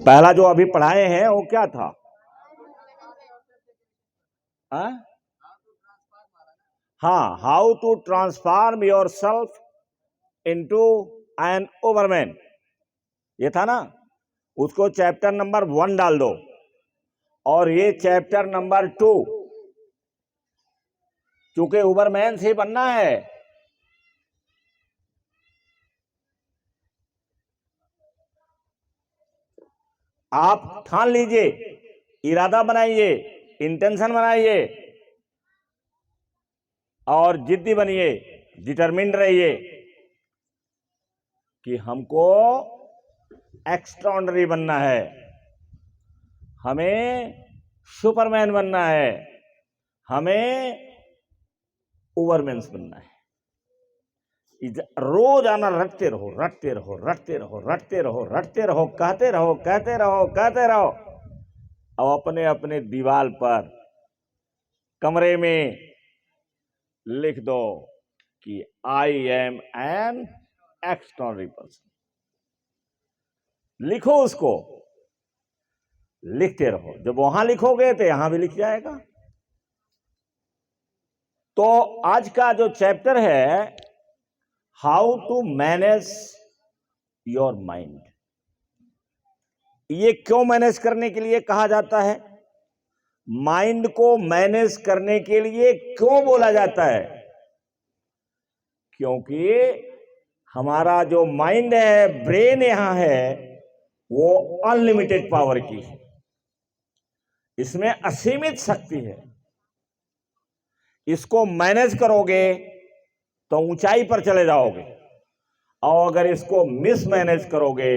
पहला जो अभी पढ़ाए हैं वो क्या था? हाँ, how to transform yourself into an overman, ये था ना। उसको चैप्टर नंबर 1 डाल दो और ये चैप्टर नंबर 2, चूंकि ओवरमैन से बनना है। आप ठान लीजिए, इरादा बनाइए, इंटेंशन बनाइए और जिद्दी बनिए, डिटरमिन्ड रहिए कि हमको एक्स्ट्राऑर्डिनरी बनना है, हमें सुपरमैन बनना है, हमें ओवरमैन्स बनना है। रोजाना रटते रहो, रटते रहो, रटते रहो, रटते रहो, रटते रहो, कहते रहो, कहते रहो, कहते रहो। और अपने अपने दीवार पर, कमरे में लिख दो कि I am N extraordinary person. लिखो, उसको लिखते रहो। जब वहां लिखोगे तो यहां भी लिख जाएगा। तो आज का जो चैप्टर है, how to manage your mind, ये क्यों मैनेज करने के लिए कहा जाता है? माइंड को मैनेज करने के लिए क्यों बोला जाता है? क्योंकि हमारा जो माइंड है, ब्रेन यहां है, वो अनलिमिटेड पावर की है, इसमें असीमित शक्ति है। इसको मैनेज करोगे तो ऊंचाई पर चले जाओगे, और अगर इसको मिसमैनेज करोगे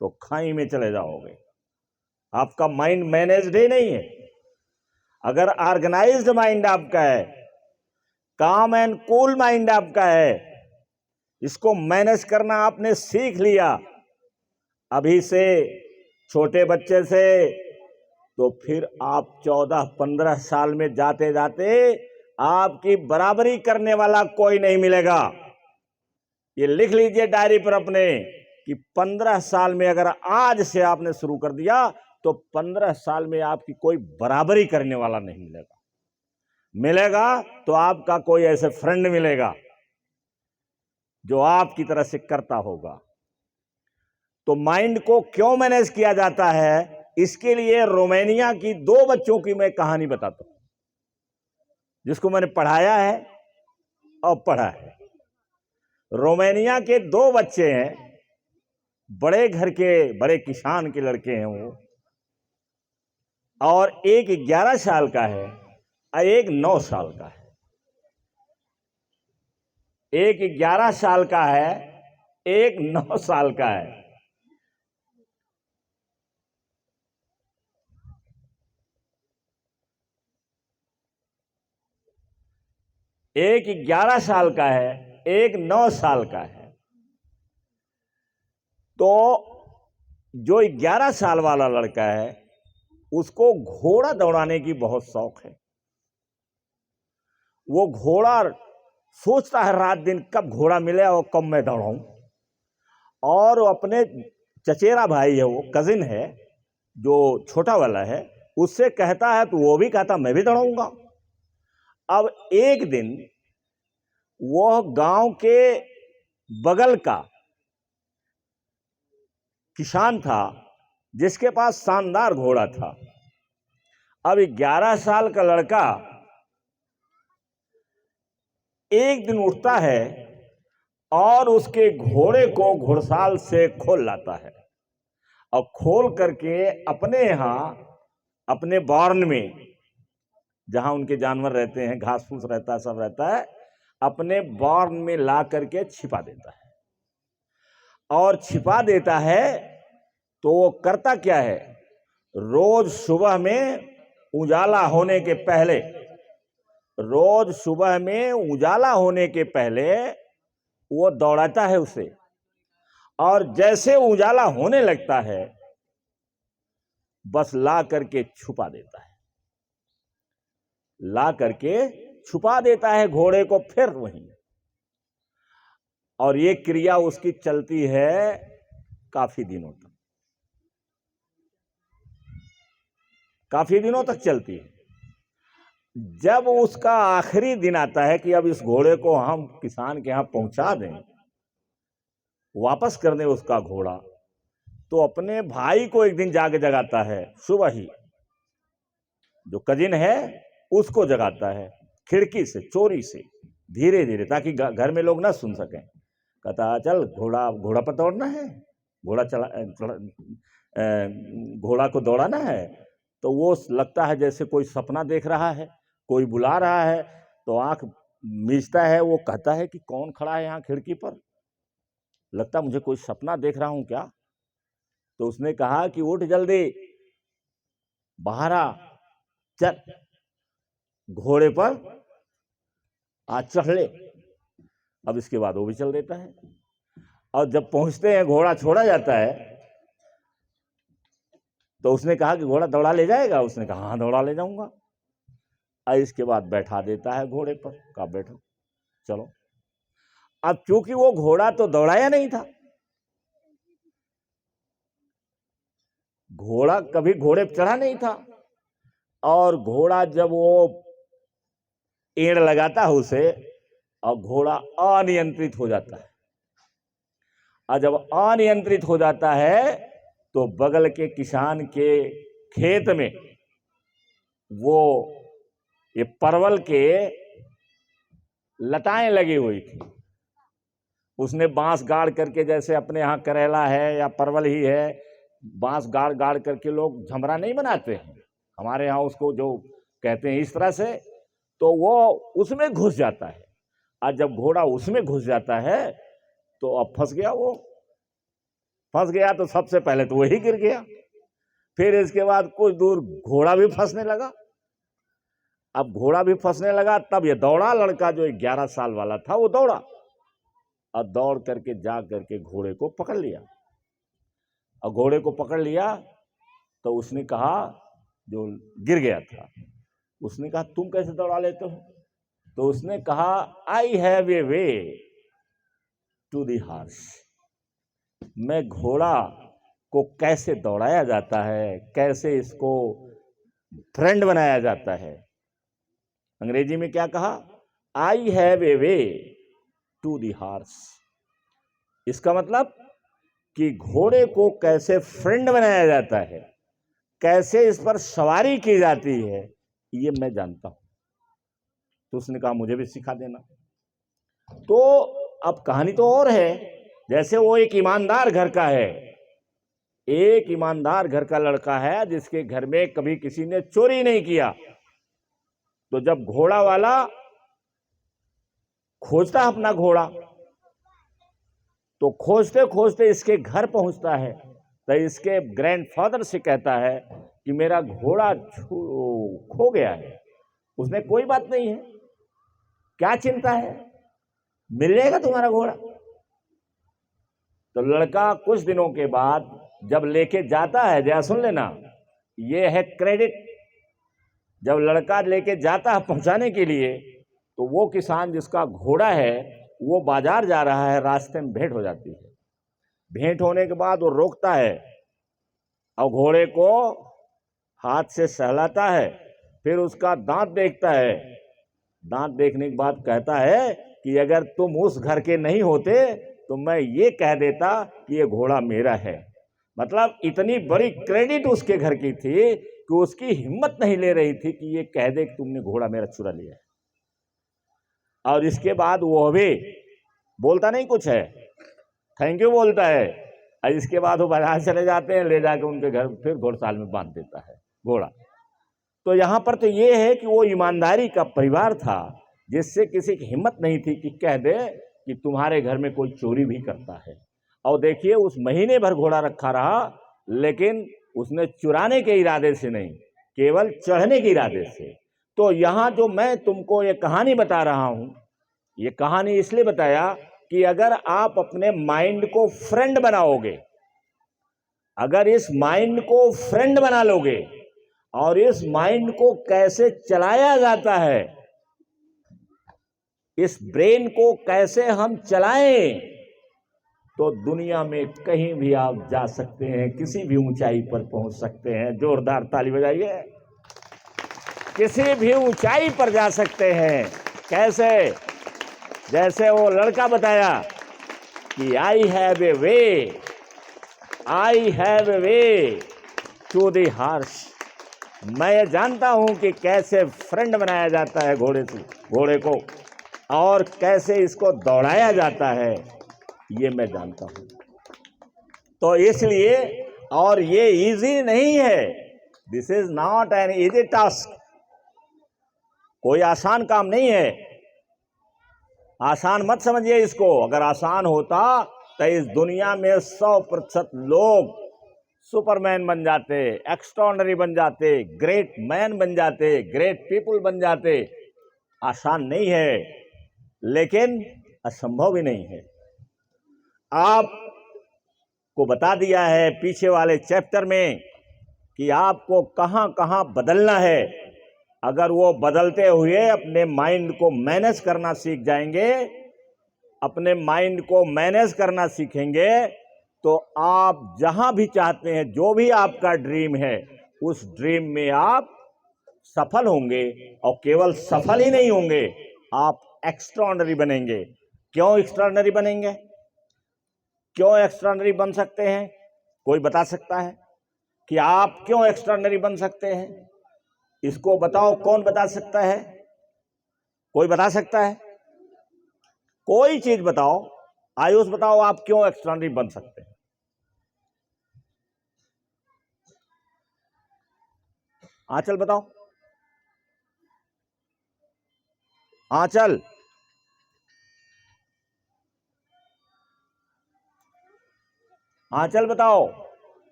तो खाई में चले जाओगे। आपका माइंड मैनेज्ड ही नहीं है। अगर ऑर्गेनाइज्ड माइंड आपका है, काम एंड कूल माइंड आपका है, इसको मैनेज करना आपने सीख लिया अभी से, छोटे बच्चे से, तो फिर आप 14-15 साल में जाते जाते आपकी बराबरी करने वाला कोई नहीं मिलेगा। ये लिख लीजिए डायरी पर अपने कि 15 साल में अगर आज से आपने शुरू कर दिया तो 15 साल में आपकी कोई बराबरी करने वाला नहीं मिलेगा। मिलेगा तो आपका कोई ऐसे फ्रेंड मिलेगा जो आपकी तरह से करता होगा। तो माइंड को क्यों मैनेज किया जाता है, इसके लिए रोमानिया की 2 बच्चों की मैं कहानी बताता हूं, जिसको मैंने पढ़ाया है और पढ़ा है। रोमानिया के 2 बच्चे हैं, बड़े घर के, बड़े किसान के लड़के हैं वो, और एक 11 साल का है और एक 9 साल का है। एक 11 साल का है, एक 9 साल का है। एक 11 साल का है, एक 9 साल का है। तो जो 11 साल वाला लड़का है, उसको घोड़ा दौड़ाने की बहुत शौक है। वो घोड़ा सोचता है रात दिन कब घोड़ा मिले और कब मैं दौड़ाऊं। और अपने चचेरा भाई है, वो कजिन है जो छोटा वाला है, उससे कहता है, तो वो भी कहता मैं भी दौड़ाऊंगा। अब एक दिन वह गांव के बगल का किसान था जिसके पास शानदार घोड़ा था। अब 11 साल का लड़का एक दिन उठता है और उसके घोड़े को घुड़साल से खोल लाता है, और खोल करके अपने यहां, अपने बार्न में, जहां उनके जानवर रहते हैं, घास फूस रहता है, सब रहता है, अपने बार्न में ला करके छिपा देता है। और छिपा देता है तो वो करता क्या है, रोज सुबह में उजाला होने के पहले, रोज सुबह में उजाला होने के पहले वो दौड़ाता है उसे, और जैसे उजाला होने लगता है बस ला करके छुपा देता है, ला करके छुपा देता है घोड़े को फिर वहीं। और ये क्रिया उसकी चलती है काफी दिनों तक। काफी दिनों तक चलती है। जब उसका आखिरी दिन आता है कि अब इस घोड़े को हम किसान के यहां पहुंचा दें, वापस कर दें उसका घोड़ा, तो अपने भाई को एक दिन जाके जगाता है, सुबह ही जो कजिन है उसको जगाता है, खिड़की से चोरी से धीरे धीरे, ताकि घर में लोग ना सुन सकें। कहता चल घोड़ा पर दौड़ना है, घोड़ा को दौड़ाना है। तो वो लगता है जैसे कोई सपना देख रहा है, कोई बुला रहा है, तो आंख मीचता है। वो कहता है कि कौन खड़ा है यहाँ खिड़की पर, लगता मुझे कोई सपना देख रहा हूं क्या। तो उसने कहा कि उठ जल्दी, बाहर आ, चल घोड़े पर आज चढ़ ले। अब इसके बाद वो भी चल देता है, और जब पहुंचते हैं घोड़ा छोड़ा जाता है, तो उसने कहा कि घोड़ा दौड़ा ले जाएगा। उसने कहा हाँ दौड़ा ले जाऊंगा। और इसके बाद बैठा देता है घोड़े पर, कहा बैठो चलो। अब चूंकि वो घोड़ा तो दौड़ाया नहीं था, घोड़ा कभी घोड़े पर चढ़ा नहीं था, और घोड़ा जब वो एड़ लगाता है उसे, और घोड़ा अनियंत्रित हो जाता है। और जब अनियंत्रित हो जाता है तो बगल के किसान के खेत में वो ये परवल के लताएं लगी हुई थी। उसने बांस गाड़ करके, जैसे अपने यहाँ करेला है या परवल ही है, बांस गाड़ गाड़ करके लोग झमरा नहीं बनाते हैं, हमारे यहाँ उसको जो कहते हैं इस तरह से, तो वो उसमें घुस जाता है। और जब घोड़ा उसमें घुस जाता है तो अब फंस गया। वो फंस गया तो सबसे पहले तो वही गिर गया, फिर इसके बाद कुछ दूर घोड़ा भी फंसने लगा। अब घोड़ा भी फंसने लगा, तब ये दौड़ा लड़का जो 11 साल वाला था, वो दौड़ा और दौड़ करके जा करके घोड़े को पकड़ लिया। और घोड़े को पकड़ लिया तो उसने कहा, जो गिर गया था, उसने कहा तुम कैसे दौड़ा लेते हो। तो उसने कहा I have a way to the horse, मैं घोड़ा को कैसे दौड़ाया जाता है, कैसे इसको फ्रेंड बनाया जाता है। अंग्रेजी में क्या कहा, I have a way to the horse. इसका मतलब कि घोड़े को कैसे फ्रेंड बनाया जाता है, कैसे इस पर सवारी की जाती है, ये मैं जानता हूं। तो उसने कहा मुझे भी सिखा देना। तो अब कहानी तो और है। जैसे वो एक ईमानदार घर का है, एक ईमानदार घर का लड़का है जिसके घर में कभी किसी ने चोरी नहीं किया। तो जब घोड़ा वाला खोजता अपना घोड़ा, तो खोजते खोजते इसके घर पहुंचता है, तो इसके ग्रैंडफादर से कहता है कि मेरा घोड़ा खो गया है। उसने कोई बात नहीं है, क्या चिंता है, मिल जाएगा तुम्हारा घोड़ा। तो लड़का कुछ दिनों के बाद जब लेके जाता है, जरा सुन लेना, ये है क्रेडिट। जब लड़का लेके जाता है पहुंचाने के लिए, तो वो किसान जिसका घोड़ा है वो बाजार जा रहा है, रास्ते में भेंट हो जाती है। भेंट होने के बाद वो रोकता है और घोड़े को हाथ से सहलाता है, फिर उसका दांत देखता है। दांत देखने के बाद कहता है कि अगर तुम उस घर के नहीं होते तो मैं ये कह देता कि ये घोड़ा मेरा है। मतलब इतनी बड़ी क्रेडिट उसके घर की थी कि उसकी हिम्मत नहीं ले रही थी कि ये कह दे कि तुमने घोड़ा मेरा चुरा लिया है। और इसके बाद वो भी बोलता नहीं कुछ है, थैंक यू बोलता है। और इसके बाद वो बाजार चले जाते हैं, ले जाके उनके घर फिर घोड़साल में बांध देता है घोड़ा। तो यहाँ पर तो ये है कि वो ईमानदारी का परिवार था, जिससे किसी की हिम्मत नहीं थी कि कह दे कि तुम्हारे घर में कोई चोरी भी करता है। और देखिए उस महीने भर घोड़ा रखा रहा, लेकिन उसने चुराने के इरादे से नहीं, केवल चढ़ने के इरादे से। तो यहाँ जो मैं तुमको ये कहानी बता रहा हूं, ये कहानी इसलिए बताया कि अगर आप अपने माइंड को फ्रेंड बनाओगे, अगर इस माइंड को फ्रेंड बना लोगे और इस माइंड को कैसे चलाया जाता है, इस ब्रेन को कैसे हम चलाएं, तो दुनिया में कहीं भी आप जा सकते हैं, किसी भी ऊंचाई पर पहुंच सकते हैं। जोरदार ताली बजाइए। किसी भी ऊंचाई पर जा सकते हैं। कैसे? जैसे वो लड़का बताया कि I have a way, I have a way to the horse. मैं ये जानता हूं कि कैसे फ्रेंड बनाया जाता है घोड़े को, और कैसे इसको दौड़ाया जाता है, ये मैं जानता हूं। तो इसलिए, और ये इजी नहीं है, this is not an easy task. कोई आसान काम नहीं है, आसान मत समझिए इसको। अगर आसान होता तो इस दुनिया में 100% लोग सुपरमैन बन जाते, एक्स्ट्राऑर्डिनरी बन जाते, ग्रेट मैन बन जाते, ग्रेट पीपल बन जाते। आसान नहीं है, लेकिन असंभव भी नहीं है। आपको बता दिया है पीछे वाले चैप्टर में कि आपको कहां कहां बदलना है। अगर वो बदलते हुए अपने माइंड को मैनेज करना सीख जाएंगे, अपने माइंड को मैनेज करना सीखेंगे, तो आप जहां भी चाहते हैं, जो भी आपका ड्रीम है, उस ड्रीम में आप सफल होंगे। और केवल सफल ही नहीं होंगे, आप एक्स्ट्राऑर्डिनरी बनेंगे। क्यों एक्स्ट्राऑर्डिनरी बनेंगे? क्यों एक्स्ट्राऑर्डिनरी बन सकते हैं? कोई बता सकता है कि आप क्यों एक्स्ट्राऑर्डिनरी बन सकते हैं? इसको बताओ, कौन बता सकता है? कोई बता सकता है? कोई चीज बताओ। आयुष बताओ, आप क्यों एक्स्ट्राऑर्डिनरी बन सकते हैं? आंचल बताओ। आंचल, आंचल बताओ।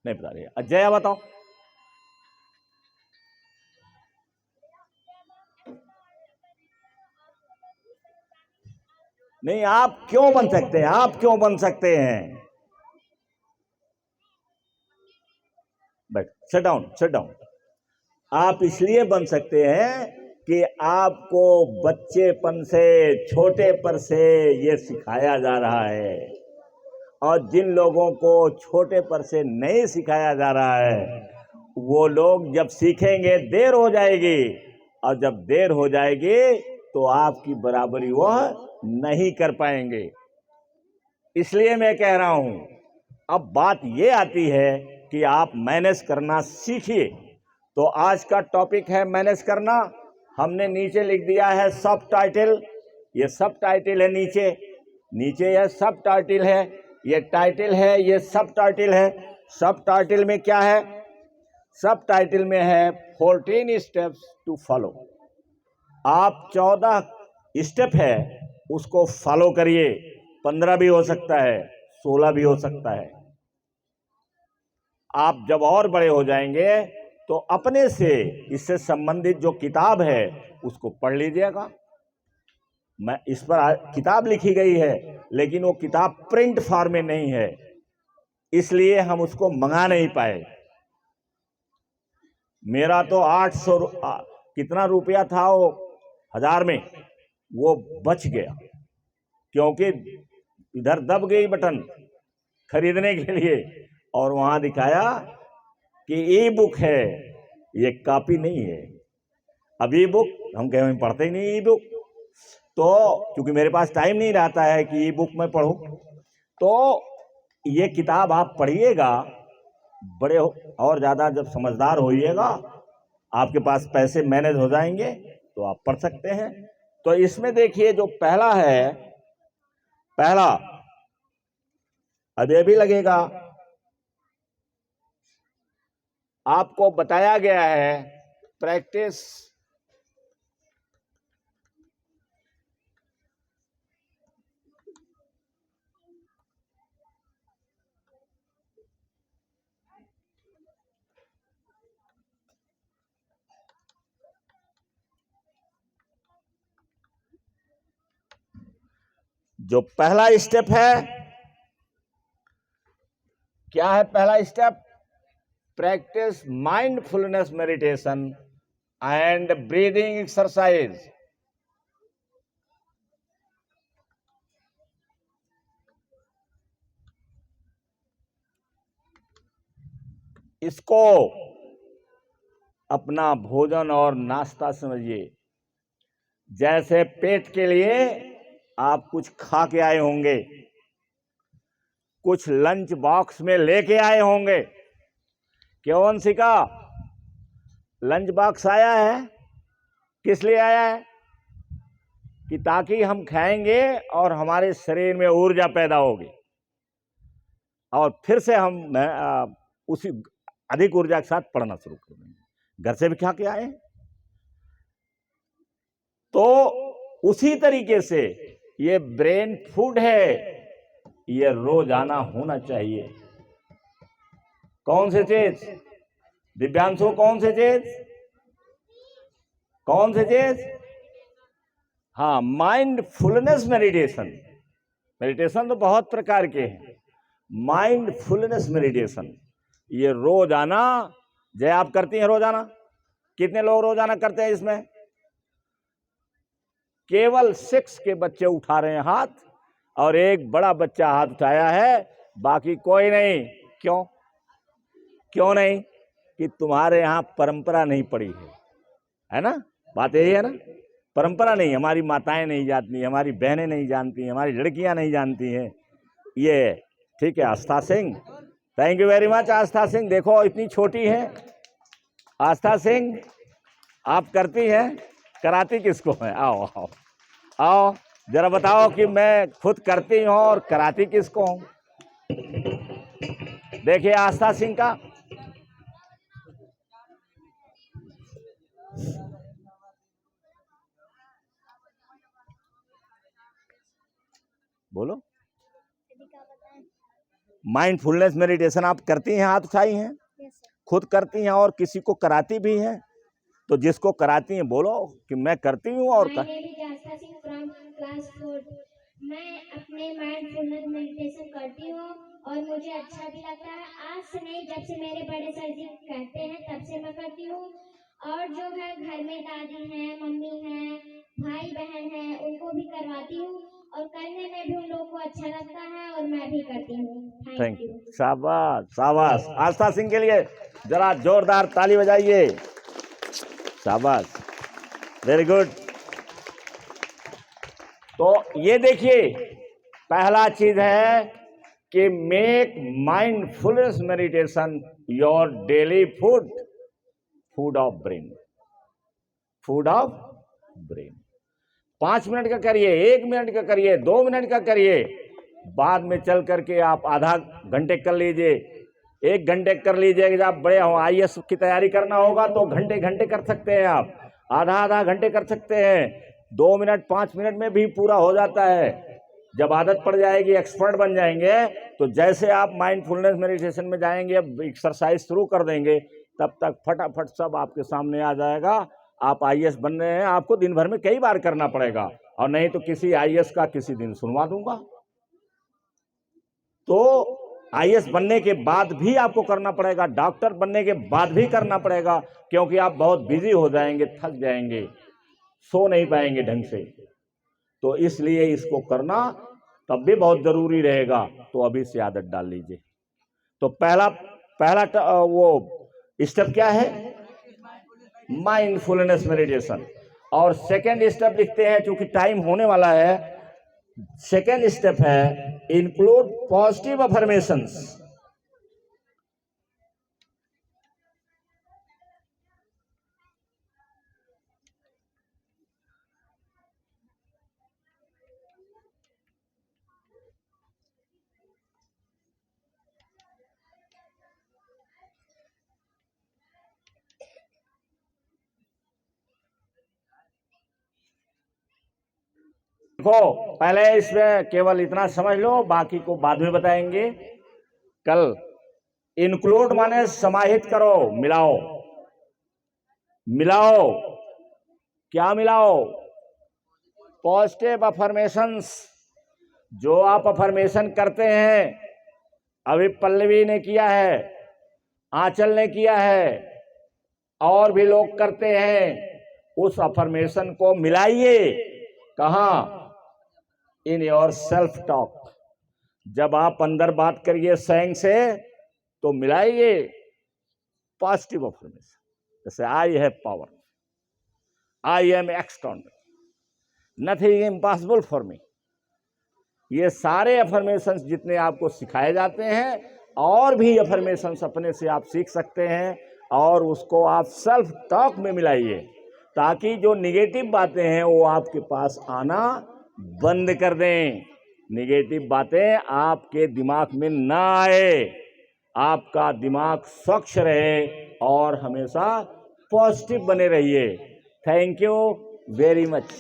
नहीं बता रही। अजया बताओ। नहीं, आप क्यों बन सकते हैं? आप क्यों बन सकते हैं? बैठ, सिट डाउन, सिट डाउन। आप इसलिए बन सकते हैं कि आपको बच्चेपन से, छोटे पर से ये सिखाया जा रहा है। और जिन लोगों को छोटे पर से नहीं सिखाया जा रहा है, वो लोग जब सीखेंगे देर हो जाएगी, और जब देर हो जाएगी तो आपकी बराबरी वह नहीं कर पाएंगे। इसलिए मैं कह रहा हूं, अब बात ये आती है कि आप मैनेज करना सीखिए। तो आज का टॉपिक है मैनेज करना। हमने नीचे लिख दिया है सब टाइटल। ये सब टाइटल है नीचे, नीचे यह सब टाइटल है, ये टाइटल है, ये सब टाइटल है। सब टाइटल में क्या है? सब टाइटल में है 14 स्टेप्स टू फॉलो। आप 14 स्टेप है उसको फॉलो करिए। 15 भी हो सकता है, 16 भी हो सकता है। आप जब और बड़े हो जाएंगे तो अपने से इससे संबंधित जो किताब है उसको पढ़ लीजिएगा। मैं इस पर किताब लिखी गई है, लेकिन वो किताब प्रिंट फॉर्म में नहीं है, इसलिए हम उसको मंगा नहीं पाए। मेरा तो 800 कितना रुपया था वो, 1000 में, वो बच गया, क्योंकि इधर दब गई बटन खरीदने के लिए, और वहां दिखाया कि ई बुक है, ये कॉपी नहीं है। अब ई बुक हम कहें पढ़ते ही नहीं ई बुक, तो क्योंकि मेरे पास टाइम नहीं रहता है कि ई बुक में पढ़ूं, तो ये किताब आप पढ़िएगा। बड़े और ज्यादा जब समझदार होइएगा, आपके पास पैसे मैनेज हो जाएंगे, तो आप पढ़ सकते हैं। तो इसमें देखिए जो पहला है, पहला अब ये भी लगेगा, आपको बताया गया है प्रैक्टिस जो पहला स्टेप है, क्या है पहला step? Practice mindfulness meditation and breathing exercise. इसको अपना भोजन और नाश्ता समझिए। जैसे पेट के लिए आप कुछ खा के आए होंगे, कुछ लंच बॉक्स में लेके आए होंगे। क्यों सिका? लंच बॉक्स आया है किस लिए आया है? कि ताकि हम खाएंगे और हमारे शरीर में ऊर्जा पैदा होगी और फिर से हम उसी अधिक ऊर्जा के साथ पढ़ना शुरू कर देंगे। घर से भी खा के आए। तो उसी तरीके से ये ब्रेन फूड है, ये रोजाना होना चाहिए। कौन से चीज दिव्यांशु? कौन से चीज? कौन से चीज? हाँ, माइंडफुलनेस मेडिटेशन। मेडिटेशन तो बहुत प्रकार के हैं। माइंडफुलनेस मेडिटेशन ये रोजाना, जय आप करती हैं रोजाना? कितने लोग रोजाना करते हैं इसमें? केवल 6 के बच्चे उठा रहे हैं हाथ, और एक बड़ा बच्चा हाथ उठाया है, बाकी कोई नहीं। क्यों? क्यों नहीं? कि तुम्हारे यहां परंपरा नहीं पड़ी है ना? बात यही है ना? परंपरा नहीं, हमारी माताएं नहीं जानती, हमारी बहनें नहीं जानती, हमारी लड़कियां नहीं जानती हैं ये। ठीक है Aastha Singh, thank you very much. Aastha Singh देखो इतनी छोटी है। आस्था सिंह आप करती हैं, कराती किसको है? आओ आओ आओ जरा बताओ कि मैं खुद करती हूं और कराती किसको हूं। देखिए आस्था सिंह का, बोलो। माइंडफुलनेस मेडिटेशन आप करती हैं? हाथ उठाई हैं? खुद करती हैं और किसी को कराती भी हैं? तो जिसको कराती हैं बोलो कि मैं करती हूँ। और मैं अपने माइंडफुलनेस मेडिटेशन करती हूँ और मुझे अच्छा भी लगता है। आज से नहीं, जब से मेरे बड़े सर जी कहते हैं तब से मैं करती हूँ। और जो है घर में दादी हैं, मम्मी हैं, भाई बहन हैं, उनको भी करवाती हूँ और करने में भी उन लोगों को अच्छा लगता है और मैं भी करती हूँ। Thank you. शाबाश शाबाश। आस्था सिंह के लिए जरा जोरदार ताली बजाइए। शाबाश, वेरी गुड। तो ये देखिए पहला चीज है कि make mindfulness meditation your daily food, food of brain, food of brain. 5 minute का करिए, 1 मिनट का करिए, 2 मिनट का करिए, बाद में चल करके आप आधा घंटे कर लीजिए, 1 घंटे कर लीजिए। जब आप बड़े हो, IAS की तैयारी करना होगा तो घंटे घंटे कर सकते हैं आप, आधा घंटे कर सकते हैं, 2 मिनट 5 मिनट में भी पूरा हो जाता है। जब आदत पड़ जाएगी, एक्सपर्ट बन जाएंगे, तो जैसे आप माइंडफुलनेस मेडिटेशन में जाएंगे, अब एक्सरसाइज शुरू कर देंगे, तब तक फटाफट सब आपके सामने आ जाएगा। आप IAS बन रहे हैं, आपको दिन भर में कई बार करना पड़ेगा, और नहीं तो किसी IAS का किसी दिन सुनवा दूंगा। तो IAS बनने के बाद भी आपको करना पड़ेगा, डॉक्टर बनने के बाद भी करना पड़ेगा, क्योंकि आप बहुत बिजी हो जाएंगे, थक जाएंगे, सो नहीं पाएंगे ढंग से। तो इसलिए इसको करना तब भी बहुत जरूरी रहेगा। तो अभी से आदत डाल लीजिए। तो पहला वो स्टेप क्या है? Mindfulness meditation. और सेकेंड स्टेप लिखते हैं, क्योंकि टाइम होने वाला है। सेकेंड स्टेप है इंक्लूड पॉजिटिव अफर्मेशंस। देखो पहले इसमें केवल इतना समझ लो, बाकी को बाद में बताएंगे कल। इंक्लूड माने समाहित करो, मिलाओ। मिलाओ, क्या मिलाओ? Positive affirmations. जो आप अफर्मेशन करते हैं, अभी पल्लवी ने किया है, आंचल ने किया है, और भी लोग करते हैं, उस अफर्मेशन को मिलाइए। कहां? In your self talk. जब आप अंदर बात करिए स्वयं से, तो मिलाइए पॉजिटिव अफर्मेशन। जैसे I have power, I am extraordinary, nothing impossible for me. ये सारे अफर्मेशंस जितने आपको सिखाए जाते हैं, और भी अफर्मेशंस अपने से आप सीख सकते हैं और उसको आप सेल्फ टॉक में मिलाइए, ताकि जो निगेटिव बातें हैं वो आपके पास आना बंद कर दें। निगेटिव बातें आपके दिमाग में ना आए, आपका दिमाग स्वच्छ रहे और हमेशा पॉजिटिव बने रहिए। Thank you very much.